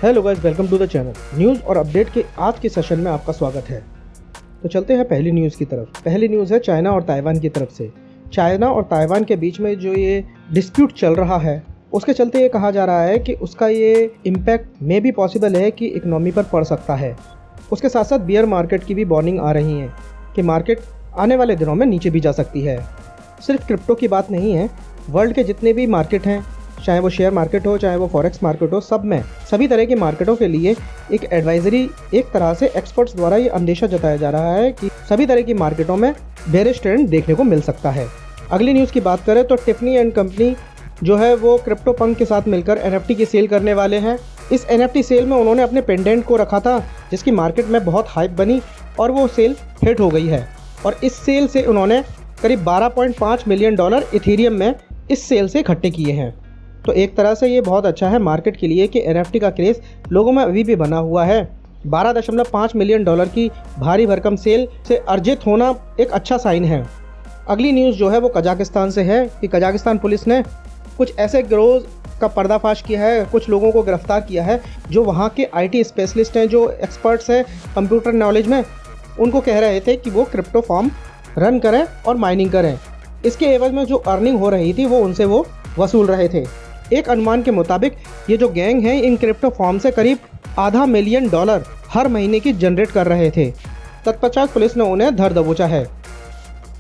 Hello guys, welcome to the channel. News और update के आज के सेशन में आपका स्वागत है। तो चलते हैं पहली न्यूज़ की तरफ। पहली न्यूज़ है चाइना और ताइवान की तरफ से। चाइना और ताइवान के बीच में जो ये डिस्प्यूट चल रहा है, उसके चलते ये कहा जा रहा है कि उसका ये इम्पैक्ट में भी पॉसिबल है कि इकनॉमी पर पड़ सकता है। उसके साथ साथ बियर मार्केट की भी वार्निंग आ रही है कि मार्केट आने वाले दिनों में नीचे भी जा सकती है। सिर्फ क्रिप्टो की बात नहीं है, वर्ल्ड के जितने भी मार्केट हैं, चाहे वो शेयर मार्केट हो, चाहे वो फॉरेक्स मार्केट हो, सब में सभी तरह की मार्केटों के लिए एक एडवाइजरी, एक तरह से एक्सपर्ट्स द्वारा ये अंदेशा जताया जा रहा है कि सभी तरह की मार्केटों में बेरिश ट्रेंड देखने को मिल सकता है। अगली न्यूज़ की बात करें तो टिफनी एंड कंपनी जो है वो क्रिप्टो पंक के साथ मिलकर NFT की सेल करने वाले हैं। इस NFT सेल में उन्होंने अपने पेंडेंट को रखा था जिसकी मार्केट में बहुत हाइप बनी और वो सेल हिट हो गई है। और इस सेल से उन्होंने करीब $12.5 मिलियन इथेरियम में इस सेल से इकट्ठे किए हैं। तो एक तरह से ये बहुत अच्छा है मार्केट के लिए कि NFT का क्रेज़ लोगों में अभी भी बना हुआ है। $12.5 मिलियन की भारी भरकम सेल से अर्जित होना एक अच्छा साइन है। अगली न्यूज़ जो है वो कजाकिस्तान से है कि कजाकिस्तान पुलिस ने कुछ ऐसे गिरोह का पर्दाफाश किया है, कुछ लोगों को गिरफ्तार किया है जो वहाँ के IT स्पेशलिस्ट हैं, जो एक्सपर्ट्स हैं कंप्यूटर नॉलेज में। उनको कह रहे थे कि वो क्रिप्टो फार्म रन करें और माइनिंग करें। इसके एवज में जो अर्निंग हो रही थी वो उनसे वो वसूल रहे थे। एक अनुमान के मुताबिक ये जो गैंग है इन क्रिप्टो फॉर्म से करीब $500 मिलियन हर महीने की जनरेट कर रहे थे। तत्पश्चात पुलिस ने उन्हें धर दबोचा है।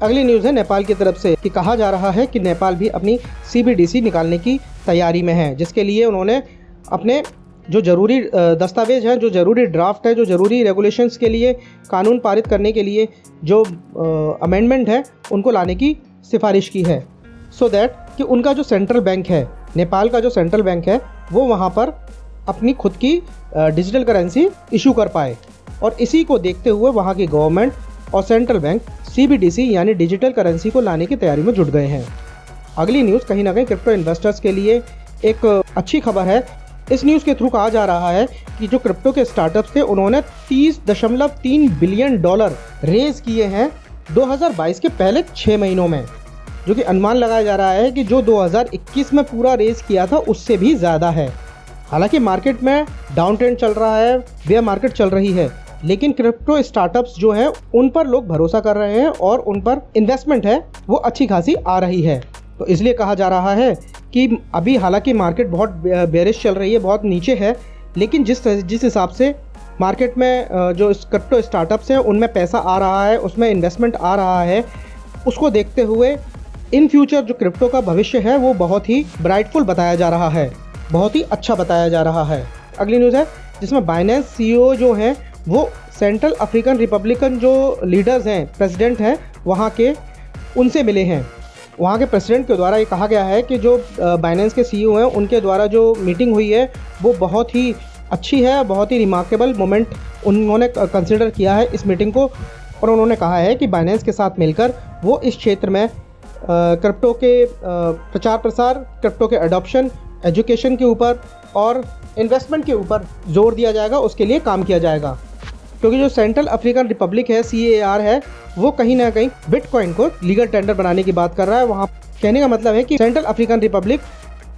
अगली न्यूज़ है नेपाल की तरफ से कि कहा जा रहा है कि नेपाल भी अपनी CBDC निकालने की तैयारी में है, जिसके लिए उन्होंने अपने जो ज़रूरी दस्तावेज हैं, जो ज़रूरी ड्राफ्ट है, जो ज़रूरी रेगुलेशंस के लिए कानून पारित करने के लिए जो अमेंडमेंट है उनको लाने की सिफारिश की है, सो दैट कि उनका जो सेंट्रल बैंक है, नेपाल का जो सेंट्रल बैंक है, वो वहाँ पर अपनी खुद की डिजिटल करेंसी इशू कर पाए। और इसी को देखते हुए वहाँ की गवर्नमेंट और सेंट्रल बैंक CBDC यानी डिजिटल करेंसी को लाने की तैयारी में जुट गए हैं। अगली न्यूज़ कहीं ना कहीं क्रिप्टो इन्वेस्टर्स के लिए एक अच्छी खबर है। इस न्यूज़ के थ्रू कहा जा रहा है कि जो क्रिप्टो के स्टार्टअप्स थे उन्होंने $30.3 बिलियन रेज किए हैं 2022 के पहले 6 महीनों में, जो कि अनुमान लगाया जा रहा है कि जो 2021 में पूरा रेस किया था उससे भी ज़्यादा है। हालांकि मार्केट में डाउन ट्रेंड चल रहा है, बेयर मार्केट चल रही है, लेकिन क्रिप्टो स्टार्टअप्स जो हैं उन पर लोग भरोसा कर रहे हैं और उन पर इन्वेस्टमेंट है वो अच्छी खासी आ रही है। तो इसलिए कहा जा रहा है कि अभी हालांकि मार्केट बहुत बेरिश चल रही है, बहुत नीचे है, लेकिन जिस हिसाब से मार्केट में जो क्रिप्टो स्टार्टअप्स हैं उनमें पैसा आ रहा है, उसमें इन्वेस्टमेंट आ रहा है, उसको देखते हुए इन फ्यूचर जो क्रिप्टो का भविष्य है वो बहुत ही ब्राइटफुल बताया जा रहा है, बहुत ही अच्छा बताया जा रहा है। अगली न्यूज़ है जिसमें बाइनेंस CEO जो हैं वो सेंट्रल अफ्रीकन रिपब्लिकन जो लीडर्स हैं, प्रेसिडेंट हैं वहाँ के, उनसे मिले हैं। वहाँ के प्रेसिडेंट के द्वारा ये कहा गया है कि जो बाइनेंस के CEO हैं उनके द्वारा जो मीटिंग हुई है वो बहुत ही अच्छी है, बहुत ही रिमार्केबल मोमेंट उन्होंने कंसिडर किया है इस मीटिंग को। और उन्होंने कहा है कि बाइनेंस के साथ मिलकर वो इस क्षेत्र में क्रिप्टो के प्रचार प्रसार, क्रिप्टो के अडॉप्शन, एजुकेशन के ऊपर और इन्वेस्टमेंट के ऊपर जोर दिया जाएगा, उसके लिए काम किया जाएगा। क्योंकि जो सेंट्रल अफ्रीकन रिपब्लिक है, CAR है, वो कहीं ना कहीं बिटकॉइन को लीगल टेंडर बनाने की बात कर रहा है। वहाँ कहने का मतलब है कि सेंट्रल अफ्रीकन रिपब्लिक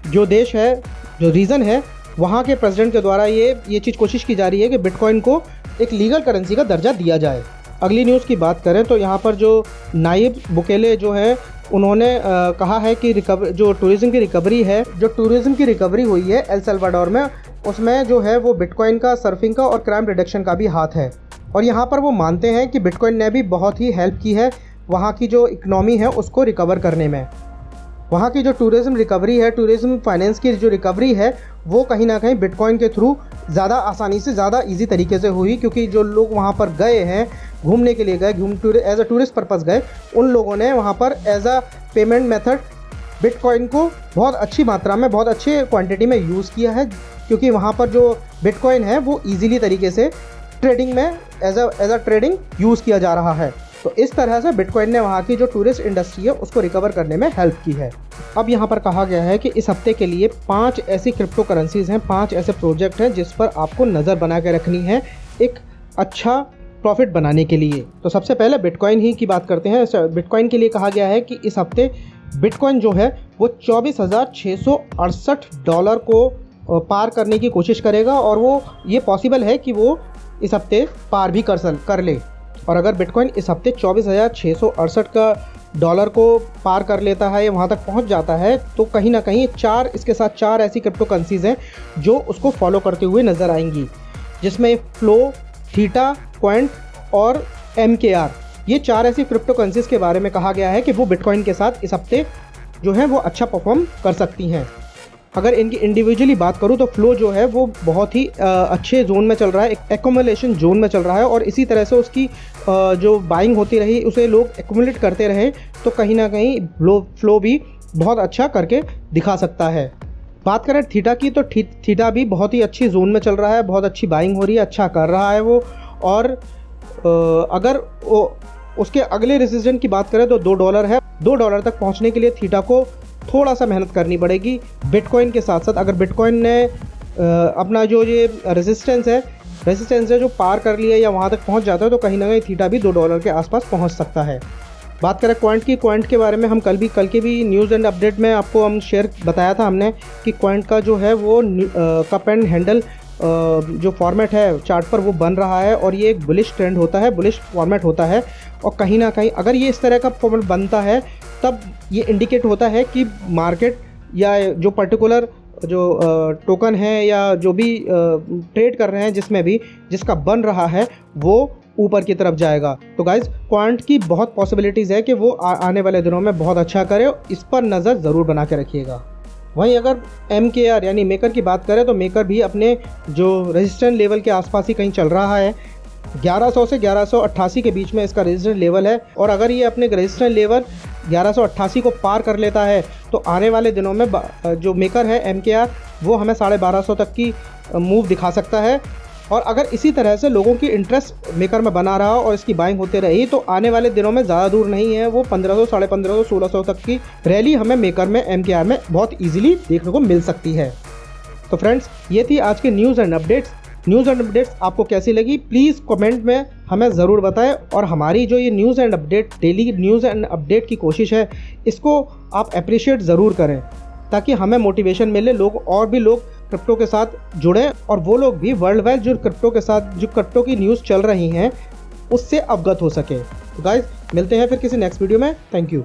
जो देश है, जो रीजन है, वहाँ के प्रेसिडेंट के द्वारा ये चीज़ कोशिश की जा रही है कि बिटकॉइन को एक लीगल करेंसी का दर्जा दिया जाए। अगली न्यूज़ की बात करें तो यहाँ पर जो नायब बुकेले जो है उन्होंने कहा है कि जो टूरिज़्म की रिकवरी है, जो टूरिज़्म की रिकवरी हुई है एल सल्वाडोर में, उसमें जो है वो बिटकॉइन का, सर्फिंग का और क्राइम रिडक्शन का भी हाथ है। और यहाँ पर वो मानते हैं कि बिटकॉइन ने भी बहुत ही हेल्प की है वहाँ की जो इकनॉमी है उसको रिकवर करने में। वहाँ की जो टूरिज़्म रिकवरी है, टूरिज़्म फाइनेंस की जो रिकवरी है, वो कहीं ना कहीं बिटकॉइन के थ्रू ज़्यादा आसानी से, ज़्यादा इजी तरीके से हुई। क्योंकि जो लोग वहाँ पर गए हैं, घूमने के लिए गए, एज अ टूरिस्ट पर्पस गए, उन लोगों ने वहाँ पर as a payment method bitcoin को बहुत अच्छी मात्रा में, बहुत अच्छे क्वांटिटी में यूज़ किया है। क्योंकि वहाँ पर जो बिटकॉइन है वो ईजीली तरीके से ट्रेडिंग में एज अ ट्रेडिंग यूज़ किया जा रहा है। तो इस तरह से बिटकॉइन ने वहाँ की जो टूरिस्ट इंडस्ट्री है उसको रिकवर करने में हेल्प की है। अब यहाँ पर कहा गया है कि इस हफ्ते के लिए 5 ऐसी क्रिप्टो करेंसीज़ हैं, 5 ऐसे प्रोजेक्ट हैं जिस पर आपको नज़र बना के रखनी है एक अच्छा प्रॉफिट बनाने के लिए। तो सबसे पहले बिटकॉइन ही की बात करते हैं। बिटकॉइन के लिए कहा गया है कि इस हफ्ते बिटकॉइन जो है वो $24,668 को पार करने की कोशिश करेगा और वो ये पॉसिबल है कि वो इस हफ्ते पार भी कर ले। और अगर बिटकॉइन इस हफ्ते 24,668 का डॉलर को पार कर लेता है या वहाँ तक पहुँच जाता है तो कहीं ना कहीं इसके साथ चार ऐसी क्रिप्टो करेंसीज हैं जो उसको फॉलो करते हुए नज़र आएंगी, जिसमें फ्लो, थीटा, क्वांट और MKR, ये चार ऐसी क्रिप्टो करेंसीज के बारे में कहा गया है कि वो बिटकॉइन के साथ इस हफ्ते जो है वो अच्छा परफॉर्म कर सकती हैं। अगर इनकी इंडिविजुअली बात करूँ तो फ्लो जो है वो बहुत ही अच्छे जोन में चल रहा है, एक्यूमुलेशन जोन में चल रहा है और इसी तरह से उसकी जो बाइंग होती रही उसे लोग एक्यूमुलेट करते रहे तो कहीं ना कहीं फ्लो भी बहुत अच्छा करके दिखा सकता है। बात करें थीटा की तो थीटा भी बहुत ही अच्छी जोन में चल रहा है, बहुत अच्छी बाइंग हो रही है, अच्छा कर रहा है वो। और अगर उसके अगले रेजिस्टेंस की बात करें तो $2 है। $2 तक पहुंचने के लिए थीटा को थोड़ा सा मेहनत करनी पड़ेगी बिटकॉइन के साथ साथ। अगर बिटकॉइन ने अपना जो ये रेजिस्टेंस है जो पार कर लिया या वहाँ तक पहुँच जाता है तो कहीं ना कहीं थीटा भी $2 के आसपास पहुँच सकता है। बात करें क्वांट के बारे में हम कल के भी न्यूज़ एंड अपडेट में आपको हम बताया था हमने कि क्वांट का जो है वो कप एंड हैंडल जो फॉर्मेट है चार्ट पर वो बन रहा है और ये एक बुलिश ट्रेंड होता है, बुलिश फॉर्मेट होता है। और कहीं ना कहीं अगर ये इस तरह का फॉर्मेट बनता है तब ये इंडिकेट होता है कि मार्केट या जो पर्टिकुलर जो टोकन है या जो भी ट्रेड कर रहे हैं जिसका बन रहा है वो ऊपर की तरफ जाएगा। तो गाइज क्वांट की बहुत पॉसिबिलिटीज़ है कि वो आने वाले दिनों में बहुत अच्छा करे, इस पर नज़र ज़रूर बना के रखिएगा। वहीं अगर MKR यानी मेकर की बात करें तो मेकर भी अपने जो रेजिस्टेंस लेवल के आसपास ही कहीं चल रहा है। 1100 से 1188 के बीच में इसका रेजिस्टेंस लेवल है और अगर ये अपने रेजिस्टेंस लेवल 1188 को पार कर लेता है तो आने वाले दिनों में जो मेकर है MKR वो हमें 1250 तक की मूव दिखा सकता है। और अगर इसी तरह से लोगों की इंटरेस्ट मेकर में बना रहा और इसकी बाइंग होते रही तो आने वाले दिनों में ज़्यादा दूर नहीं है, वो 1500, 1550, 1600 तक की रैली हमें मेकर में MKR में बहुत ईजिली देखने को मिल सकती है। तो फ्रेंड्स, ये थी आज की न्यूज़ एंड अपडेट्स आपको कैसी लगी प्लीज़ कमेंट में हमें ज़रूर बताएं। और हमारी जो ये news and update daily news and update की कोशिश है इसको आप अप्रिशिएट ज़रूर करें ताकि हमें मोटिवेशन मिले, और भी लोग क्रिप्टो के साथ जुड़े और वो लोग भी वर्ल्ड वाइड जो क्रिप्टो की न्यूज़ चल रही हैं उससे अवगत हो सके। तो गाइज मिलते हैं फिर किसी नेक्स्ट वीडियो में। Thank you.